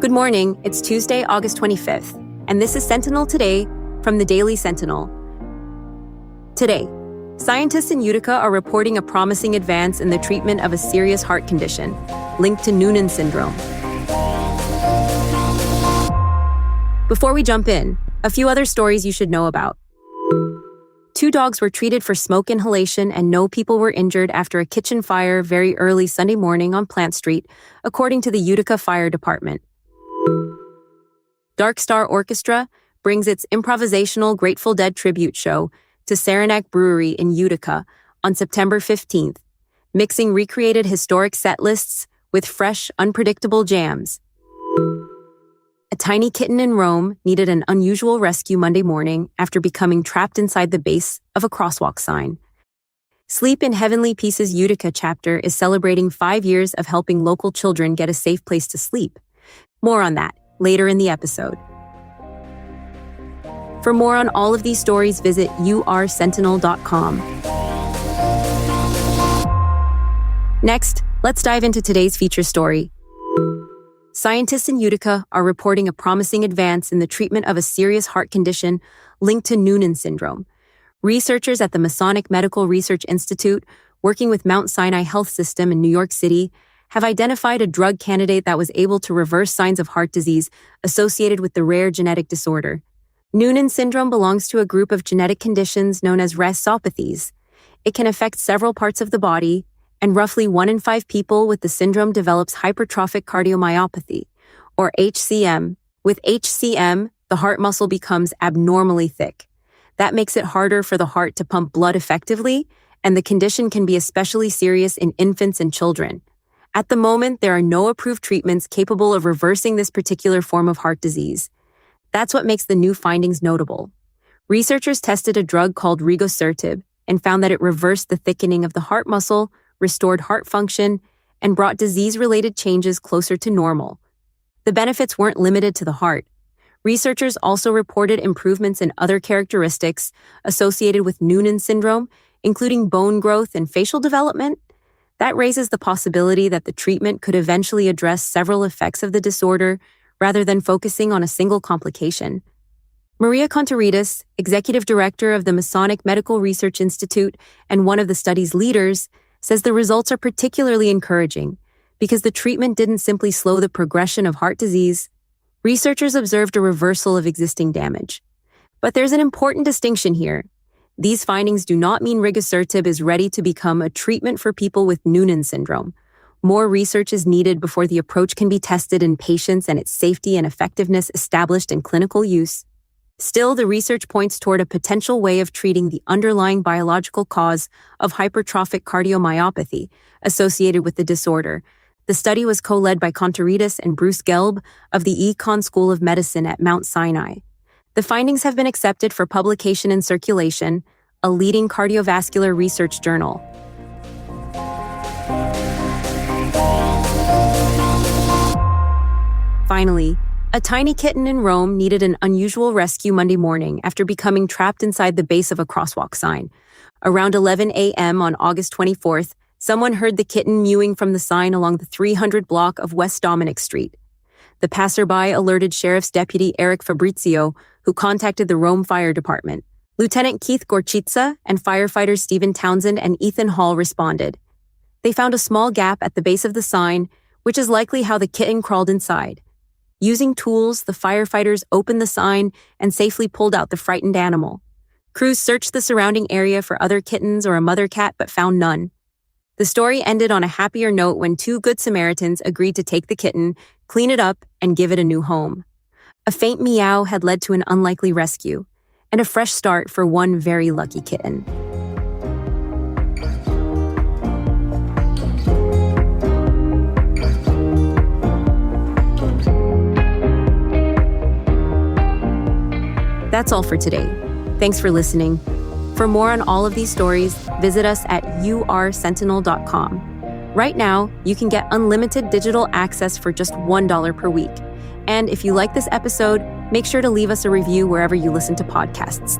Good morning, it's Tuesday, August 25th, and this is Sentinel Today from the Daily Sentinel. Today, scientists in Utica are reporting a promising advance in the treatment of a serious heart condition linked to Noonan syndrome. Before we jump in, a few other stories you should know about. 2 dogs were treated for smoke inhalation and no people were injured after a kitchen fire very early Sunday morning on Plant Street, according to the Utica Fire Department. Dark Star Orchestra brings its improvisational Grateful Dead tribute show to Saranac Brewery in Utica on September 15th, mixing recreated historic set lists with fresh, unpredictable jams. A tiny kitten in Rome needed an unusual rescue Monday morning after becoming trapped inside the base of a crosswalk sign. Sleep in Heavenly Peace's Utica chapter is celebrating 5 years of helping local children get a safe place to sleep. More on that later in the episode. For more on all of these stories, visit ursentinel.com. Next, let's dive into today's feature story. Scientists in Utica are reporting a promising advance in the treatment of a serious heart condition linked to Noonan syndrome. Researchers at the Masonic Medical Research Institute, working with Mount Sinai Health System in New York City, have identified a drug candidate that was able to reverse signs of heart disease associated with the rare genetic disorder. Noonan syndrome belongs to a group of genetic conditions known as rhesusopathies. It can affect several parts of the body, and roughly 1 in 5 people with the syndrome develops hypertrophic cardiomyopathy, or HCM. With HCM, the heart muscle becomes abnormally thick. That makes it harder for the heart to pump blood effectively, and the condition can be especially serious in infants and children. At the moment, there are no approved treatments capable of reversing this particular form of heart disease. That's what makes the new findings notable. Researchers tested a drug called rigosertib and found that it reversed the thickening of the heart muscle, restored heart function, and brought disease-related changes closer to normal. The benefits weren't limited to the heart. Researchers also reported improvements in other characteristics associated with Noonan syndrome, including bone growth and facial development. That raises the possibility that the treatment could eventually address several effects of the disorder rather than focusing on a single complication. Maria Contreras, executive director of the Masonic Medical Research Institute and one of the study's leaders, says the results are particularly encouraging because the treatment didn't simply slow the progression of heart disease. Researchers observed a reversal of existing damage. But there's an important distinction here. These findings do not mean rigosertib is ready to become a treatment for people with Noonan syndrome. More research is needed before the approach can be tested in patients and its safety and effectiveness established in clinical use. Still, the research points toward a potential way of treating the underlying biological cause of hypertrophic cardiomyopathy associated with the disorder. The study was co-led by Contreras and Bruce Gelb of the Econ School of Medicine at Mount Sinai. The findings have been accepted for publication in Circulation, a leading cardiovascular research journal. Finally, a tiny kitten in Rome needed an unusual rescue Monday morning after becoming trapped inside the base of a crosswalk sign. Around 11 a.m. on August 24th, someone heard the kitten mewing from the sign along the 300 block of West Dominic Street. The passerby alerted Sheriff's Deputy Eric Fabrizio, who contacted the Rome Fire Department. Lieutenant Keith Gorchitsa and firefighters Stephen Townsend and Ethan Hall responded. They found a small gap at the base of the sign, which is likely how the kitten crawled inside. Using tools, the firefighters opened the sign and safely pulled out the frightened animal. Crews searched the surrounding area for other kittens or a mother cat but found none. The story ended on a happier note when 2 Good Samaritans agreed to take the kitten, clean it up, and give it a new home. A faint meow had led to an unlikely rescue, and a fresh start for one very lucky kitten. That's all for today. Thanks for listening. For more on all of these stories, visit us at ursentinel.com. Right now, you can get unlimited digital access for just $1 per week. And if you like this episode, make sure to leave us a review wherever you listen to podcasts.